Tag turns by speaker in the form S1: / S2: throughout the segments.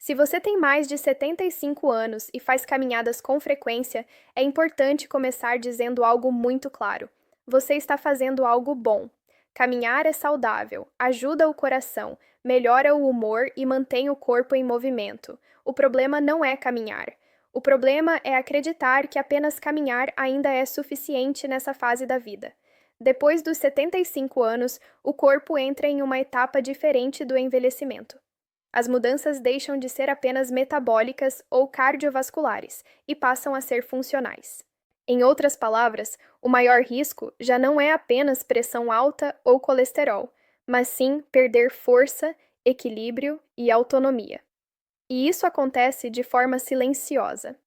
S1: Se você tem mais de 75 anos e faz caminhadas com frequência, é importante começar dizendo algo muito claro. Você está fazendo algo bom. Caminhar é saudável, ajuda o coração, melhora o humor e mantém o corpo em movimento. O problema não é caminhar. O problema é acreditar que apenas caminhar ainda é suficiente nessa fase da vida. Depois dos 75 anos, o corpo entra em uma etapa diferente do envelhecimento. As mudanças deixam de ser apenas metabólicas ou cardiovasculares e passam a ser funcionais. Em outras palavras, o maior risco já não é apenas pressão alta ou colesterol, mas sim perder força, equilíbrio e autonomia. E isso acontece de forma silenciosa.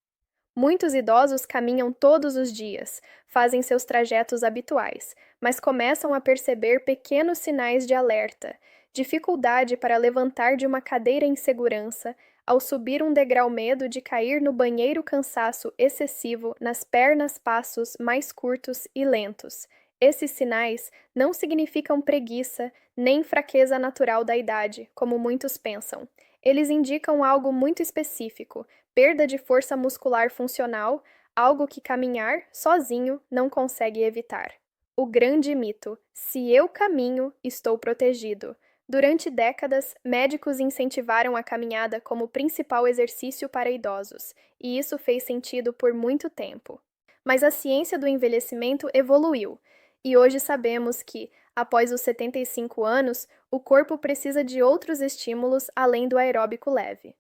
S1: Muitos idosos caminham todos os dias, fazem seus trajetos habituais, mas começam a perceber pequenos sinais de alerta, dificuldade para levantar de uma cadeira em segurança, ao subir um degrau medo de cair no banheiro cansaço excessivo, nas pernas passos mais curtos e lentos. Esses sinais não significam preguiça nem fraqueza natural da idade, como muitos pensam. Eles indicam algo muito específico: perda de força muscular funcional, algo que caminhar sozinho não consegue evitar. O grande mito: se eu caminho, estou protegido. Durante décadas, médicos incentivaram a caminhada como principal exercício para idosos, e isso fez sentido por muito tempo. Mas a ciência do envelhecimento evoluiu, e hoje sabemos que, após os 75 anos, o corpo precisa de outros estímulos além do aeróbico leve.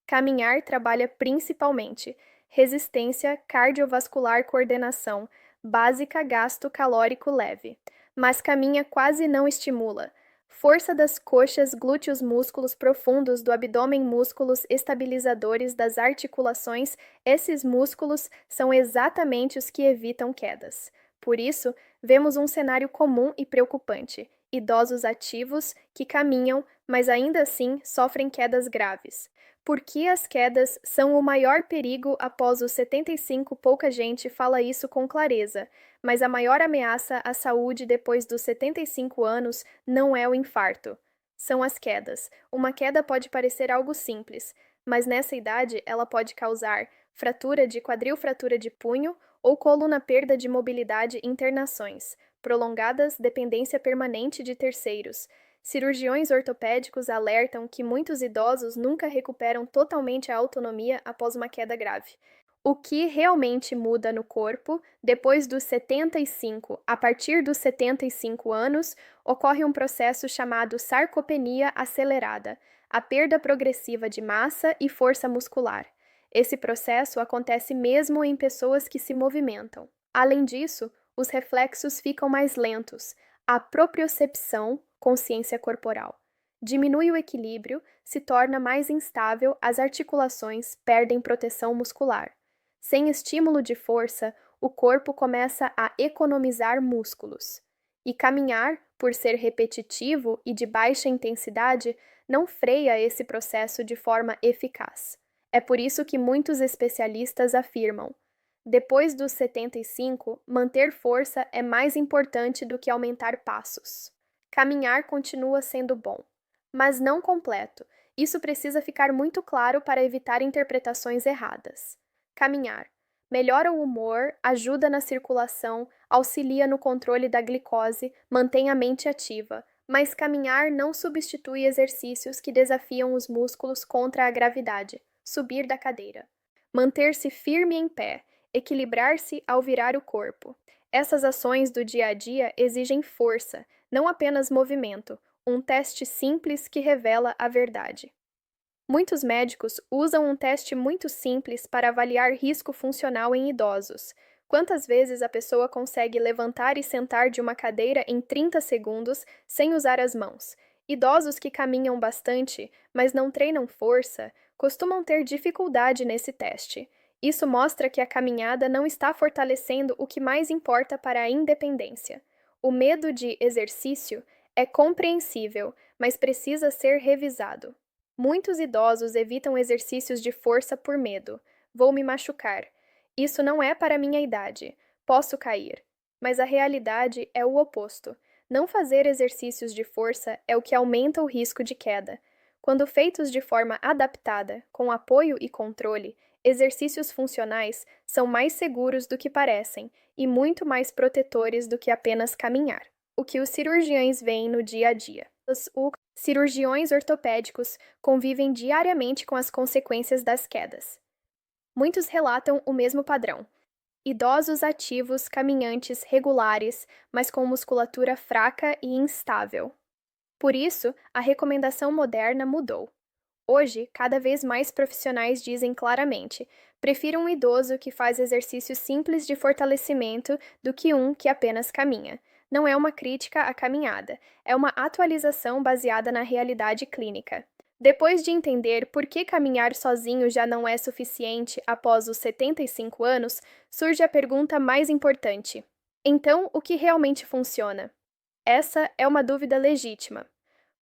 S1: Caminhar trabalha principalmente resistência cardiovascular, coordenação básica, gasto calórico leve, mas caminha quase não estimula força das coxas, glúteos, músculos profundos do abdômen, músculos estabilizadores das articulações. Esses músculos são exatamente os que evitam quedas. Por isso, vemos um cenário comum e preocupante: idosos ativos que caminham, mas ainda assim sofrem quedas graves. Por que as quedas são o maior perigo após os 75? Pouca gente fala isso com clareza, mas a maior ameaça à saúde depois dos 75 anos não é o infarto. São as quedas. Uma queda pode parecer algo simples, mas nessa idade ela pode causar fratura de quadril, fratura de punho ou coluna, perda de mobilidade, internações prolongadas, dependência permanente de terceiros. Cirurgiões ortopédicos alertam que muitos idosos nunca recuperam totalmente a autonomia após uma queda grave. O que realmente muda no corpo depois dos 75? A partir dos 75 anos, ocorre um processo chamado sarcopenia acelerada, a perda progressiva de massa e força muscular. Esse processo acontece mesmo em pessoas que se movimentam. Além disso, os reflexos ficam mais lentos, a propriocepção, consciência corporal, diminui o equilíbrio, se torna mais instável, as articulações perdem proteção muscular. Sem estímulo de força, o corpo começa a economizar músculos. E caminhar, por ser repetitivo e de baixa intensidade, não freia esse processo de forma eficaz. É por isso que muitos especialistas afirmam: depois dos 75, manter força é mais importante do que aumentar passos. Caminhar continua sendo bom, mas não completo. Isso precisa ficar muito claro para evitar interpretações erradas. Caminhar melhora o humor, ajuda na circulação, auxilia no controle da glicose, mantém a mente ativa, mas caminhar não substitui exercícios que desafiam os músculos contra a gravidade. Subir da cadeira, manter-se firme em pé, equilibrar-se ao virar o corpo. Essas ações do dia a dia exigem força, não apenas movimento, um teste simples que revela a verdade. Muitos médicos usam um teste muito simples para avaliar risco funcional em idosos. Quantas vezes a pessoa consegue levantar e sentar de uma cadeira em 30 segundos sem usar as mãos? Idosos que caminham bastante, mas não treinam força, costumam ter dificuldade nesse teste. Isso mostra que a caminhada não está fortalecendo o que mais importa para a independência. O medo de exercício é compreensível, mas precisa ser revisado. Muitos idosos evitam exercícios de força por medo. Vou me machucar. Isso não é para minha idade. Posso cair. Mas a realidade é o oposto. Não fazer exercícios de força é o que aumenta o risco de queda. Quando feitos de forma adaptada, com apoio e controle, exercícios funcionais são mais seguros do que parecem e muito mais protetores do que apenas caminhar. O que os cirurgiões veem no dia a dia. Os cirurgiões ortopédicos convivem diariamente com as consequências das quedas. Muitos relatam o mesmo padrão. Idosos ativos, caminhantes regulares, mas com musculatura fraca e instável. Por isso, a recomendação moderna mudou. Hoje, cada vez mais profissionais dizem claramente: prefiro um idoso que faz exercícios simples de fortalecimento do que um que apenas caminha. Não é uma crítica à caminhada, é uma atualização baseada na realidade clínica. Depois de entender por que caminhar sozinho já não é suficiente após os 75 anos, surge a pergunta mais importante: então, o que realmente funciona? Essa é uma dúvida legítima.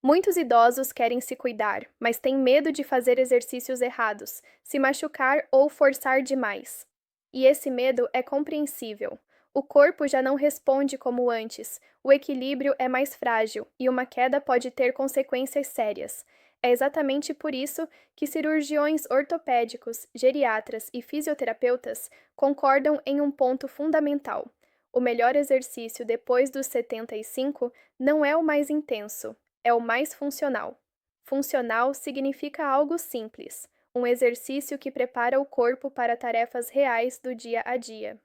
S1: Muitos idosos querem se cuidar, mas têm medo de fazer exercícios errados, se machucar ou forçar demais. E esse medo é compreensível. O corpo já não responde como antes, o equilíbrio é mais frágil e uma queda pode ter consequências sérias. É exatamente por isso que cirurgiões ortopédicos, geriatras e fisioterapeutas concordam em um ponto fundamental. O melhor exercício depois dos 75 não é o mais intenso, é o mais funcional. Funcional significa algo simples, um exercício que prepara o corpo para tarefas reais do dia a dia.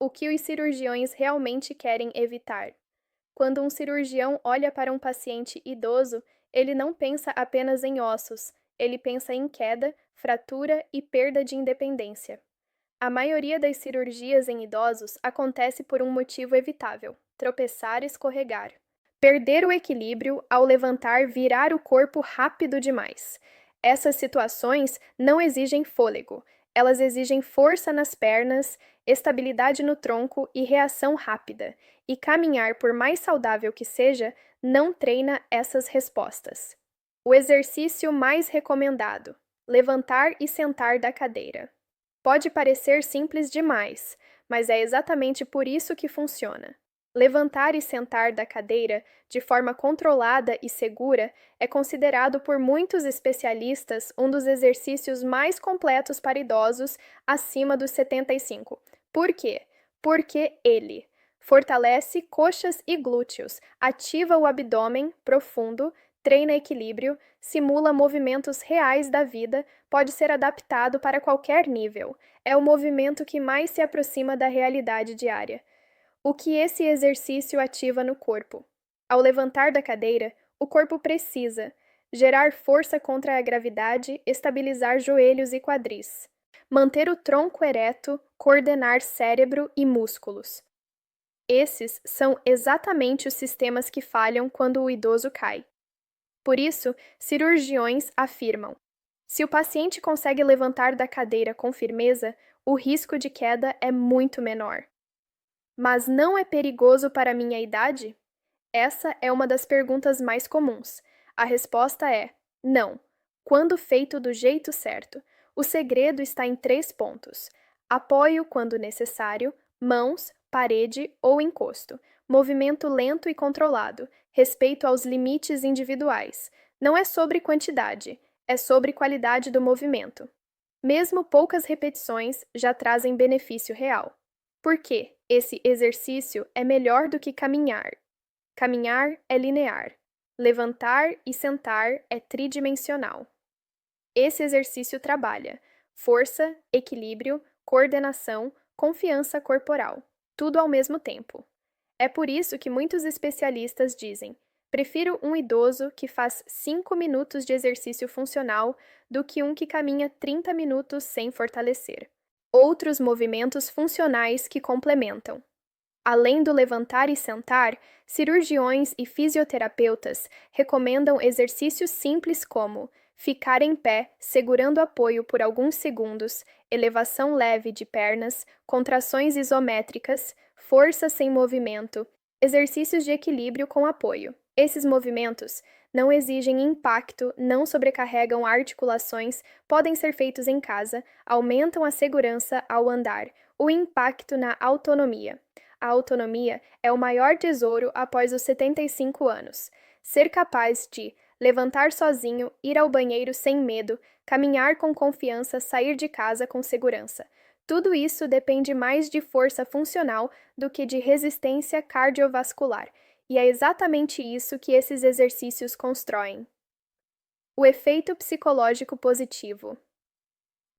S1: O que os cirurgiões realmente querem evitar? Quando um cirurgião olha para um paciente idoso, ele não pensa apenas em ossos, ele pensa em queda, fratura e perda de independência. A maioria das cirurgias em idosos acontece por um motivo evitável: tropeçar e escorregar. Perder o equilíbrio ao levantar, virar o corpo rápido demais. Essas situações não exigem fôlego, elas exigem força nas pernas, estabilidade no tronco e reação rápida. E caminhar, por mais saudável que seja, não treina essas respostas. O exercício mais recomendado: levantar e sentar da cadeira. Pode parecer simples demais, mas é exatamente por isso que funciona. Levantar e sentar da cadeira de forma controlada e segura é considerado por muitos especialistas um dos exercícios mais completos para idosos acima dos 75. Por quê? Porque ele fortalece coxas e glúteos, ativa o abdômen profundo, treina equilíbrio, simula movimentos reais da vida, pode ser adaptado para qualquer nível. É o movimento que mais se aproxima da realidade diária. O que esse exercício ativa no corpo? Ao levantar da cadeira, o corpo precisa gerar força contra a gravidade, estabilizar joelhos e quadris, manter o tronco ereto, coordenar cérebro e músculos. Esses são exatamente os sistemas que falham quando o idoso cai. Por isso, cirurgiões afirmam: se o paciente consegue levantar da cadeira com firmeza, o risco de queda é muito menor. Mas não é perigoso para minha idade? Essa é uma das perguntas mais comuns. A resposta é: não, quando feito do jeito certo. O segredo está em 3 pontos: apoio quando necessário, mãos, parede ou encosto, movimento lento e controlado, respeito aos limites individuais. Não é sobre quantidade, é sobre qualidade do movimento. Mesmo poucas repetições já trazem benefício real. Por quê? Esse exercício é melhor do que caminhar. Caminhar é linear. Levantar e sentar é tridimensional. Esse exercício trabalha força, equilíbrio, coordenação, confiança corporal, tudo ao mesmo tempo. É por isso que muitos especialistas dizem: prefiro um idoso que faz 5 minutos de exercício funcional do que um que caminha 30 minutos sem fortalecer. Outros movimentos funcionais que complementam. Além do levantar e sentar, cirurgiões e fisioterapeutas recomendam exercícios simples como ficar em pé, segurando apoio por alguns segundos, elevação leve de pernas, contrações isométricas, força sem movimento, exercícios de equilíbrio com apoio. Esses movimentos não exigem impacto, não sobrecarregam articulações, podem ser feitos em casa, aumentam a segurança ao andar, o impacto na autonomia. A autonomia é o maior tesouro após os 75 anos. Ser capaz de levantar sozinho, ir ao banheiro sem medo, caminhar com confiança, sair de casa com segurança. Tudo isso depende mais de força funcional do que de resistência cardiovascular, e é exatamente isso que esses exercícios constroem. O efeito psicológico positivo.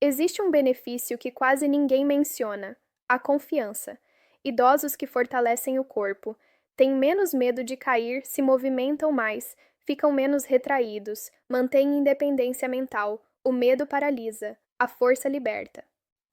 S1: Existe um benefício que quase ninguém menciona: a confiança. Idosos que fortalecem o corpo, têm menos medo de cair, se movimentam mais, ficam menos retraídos, mantêm independência mental, o medo paralisa, a força liberta.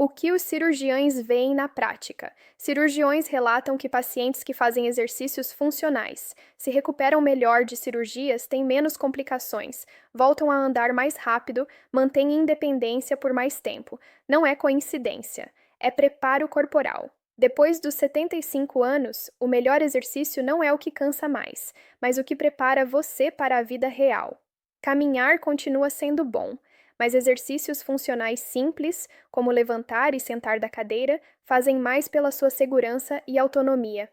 S1: O que os cirurgiões veem na prática? Cirurgiões relatam que pacientes que fazem exercícios funcionais se recuperam melhor de cirurgias, têm menos complicações, voltam a andar mais rápido, mantêm independência por mais tempo. Não é coincidência, é preparo corporal. Depois dos 75 anos, o melhor exercício não é o que cansa mais, mas o que prepara você para a vida real. Caminhar continua sendo bom, mas exercícios funcionais simples, como levantar e sentar da cadeira, fazem mais pela sua segurança e autonomia.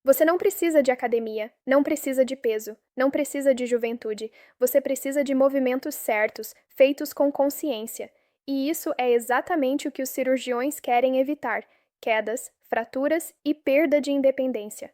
S1: Você não precisa de academia, não precisa de peso, não precisa de juventude, você precisa de movimentos certos, feitos com consciência. E isso é exatamente o que os cirurgiões querem evitar: quedas, fraturas e perda de independência.